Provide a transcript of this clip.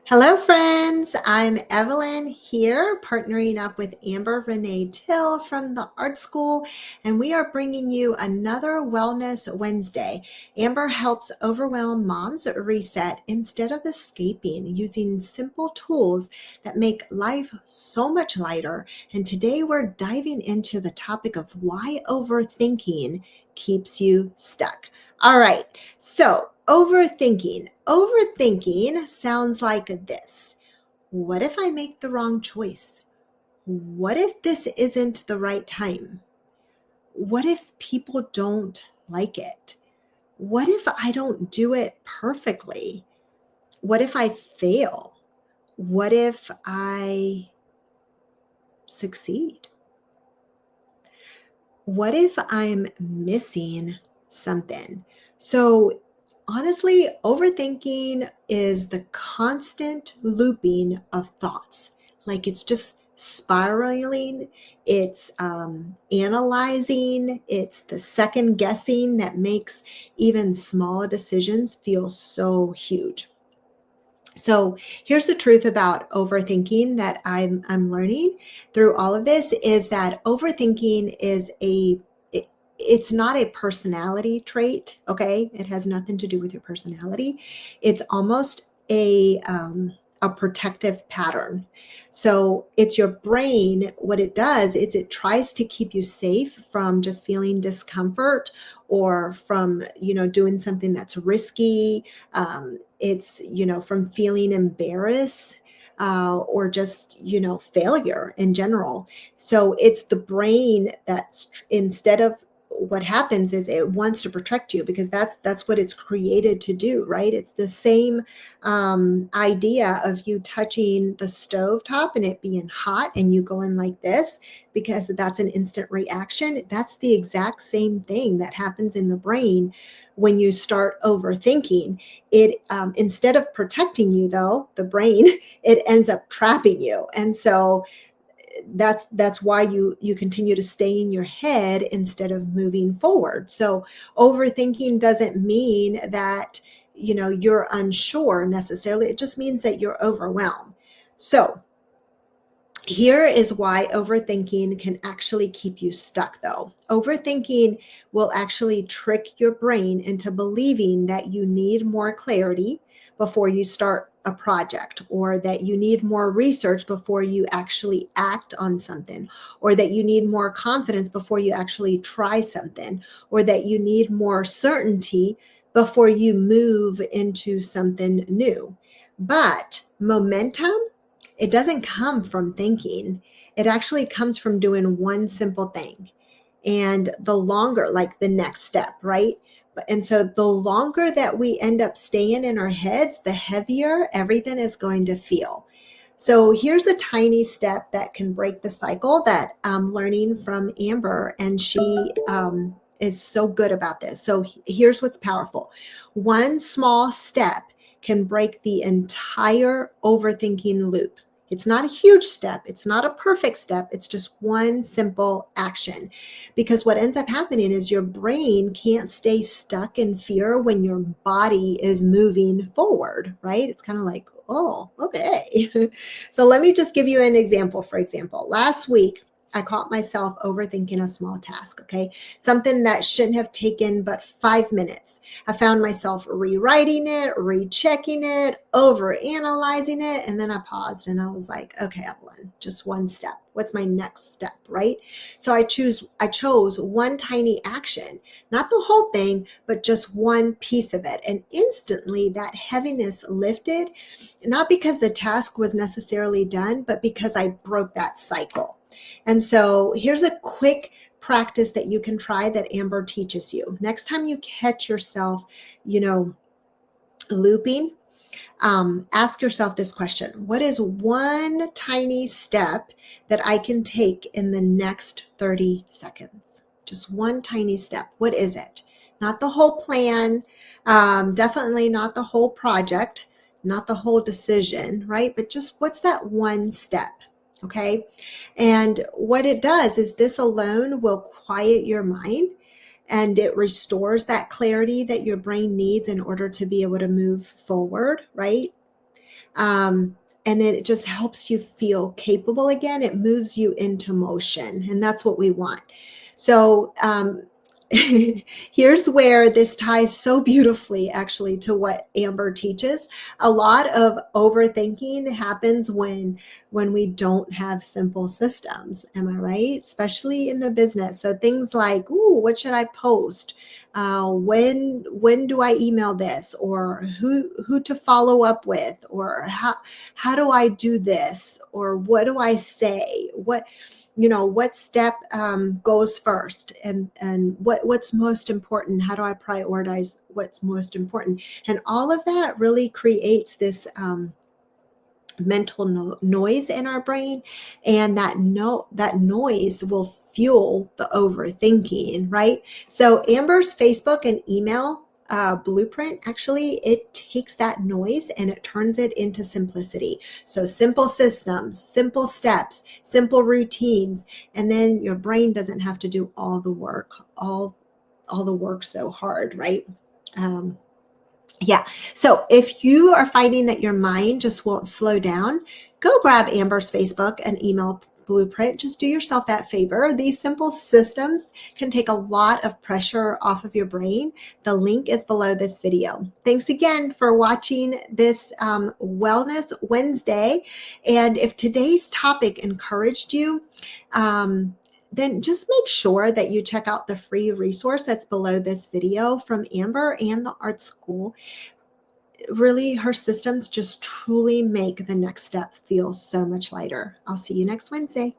Hello, friends. I'm Evelyn here, partnering up with Amber Renee Till from the ART Skool, and we are bringing you another Wellness Wednesday. Amber helps overwhelmed moms reset instead of escaping using simple tools that make life so much lighter. And today we're diving into the topic of why overthinking keeps you stuck. All right. So, overthinking. Overthinking sounds like this. What if I make the wrong choice? What if this isn't the right time? What if people don't like it? What if I don't do it perfectly? What if I fail? What if I succeed? What if I'm missing something? So, honestly, overthinking is the constant looping of thoughts. Like it's just spiraling, it's analyzing, it's the second guessing that makes even small decisions feel so huge. So here's the truth about overthinking that I'm learning through all of this is that overthinking is it's not a personality trait, okay? It has nothing to do with your personality. It's almost a protective pattern. So it's your brain. What it does is it tries to keep you safe from just feeling discomfort or from doing something that's risky. It's from feeling embarrassed or just failure in general. So it's the brain that's instead of what happens is it wants to protect you because that's what it's created to do, right? It's the same idea of you touching the stove top and it being hot and you going like this because that's an instant reaction. That's the exact same thing that happens in the brain when you start overthinking. It instead of protecting you, though, the brain, it ends up trapping you. And so that's why you continue to stay in your head instead of moving forward. So overthinking doesn't mean that you're unsure necessarily. It just means that you're overwhelmed. So here is why overthinking can actually keep you stuck, though. Overthinking will actually trick your brain into believing that you need more clarity before you start a project, or that you need more research before you actually act on something, or that you need more confidence before you actually try something, or that you need more certainty before you move into something new. But momentum, it doesn't come from thinking. It actually comes from doing one simple thing. And the longer, like the next step, right? And so the longer that we end up staying in our heads, the heavier everything is going to feel. So here's a tiny step that can break the cycle that I'm learning from Amber, and she is so good about this. So here's what's powerful. One small step can break the entire overthinking loop. It's not a huge step. It's not a perfect step. It's just one simple action. Because what ends up happening is your brain can't stay stuck in fear when your body is moving forward, right? It's kind of like, oh, okay. So let me just give you an example. For example, last week, I caught myself overthinking a small task, okay? Something that shouldn't have taken but 5 minutes. I found myself rewriting it, rechecking it, overanalyzing it, and then I paused and I was like, okay, Evelyn, just one step. What's my next step, right? So I chose one tiny action, not the whole thing, but just one piece of it. And instantly that heaviness lifted, not because the task was necessarily done, but because I broke that cycle. And so here's a quick practice that you can try that Amber teaches you. Next time you catch yourself, looping, ask yourself this question. What is one tiny step that I can take in the next 30 seconds? Just one tiny step. What is it? Not the whole plan, definitely not the whole project, not the whole decision, right? But just what's that one step? Okay. And what it does is this alone will quiet your mind and it restores that clarity that your brain needs in order to be able to move forward, right? And it just helps you feel capable again. It moves you into motion, and that's what we want. So, here's where this ties so beautifully actually to what Amber teaches. A lot of overthinking happens when we don't have simple systems. Am I right? Especially in the business. So things like, ooh, what should I post? When do I email this, or who to follow up with, or how do I do this, or what do I say? What step goes first, and what's most important? How do I prioritize what's most important? And all of that really creates this mental noise in our brain, and that noise will fuel the overthinking, right? So Amber's Facebook and email blueprint, actually, it takes that noise and it turns it into simplicity. So simple systems, simple steps, simple routines, and then your brain doesn't have to do all the work, all the work so hard, right? Yeah. So if you are finding that your mind just won't slow down, go grab Amber's Facebook and email blueprint. Just do yourself that favor. These simple systems can take a lot of pressure off of your brain. The link is below this video. Thanks again for watching this Wellness Wednesday. And if today's topic encouraged you, then just make sure that you check out the free resource that's below this video from Amber and the ART Skool. Really, her systems just truly make the next step feel so much lighter. I'll see you next Wednesday.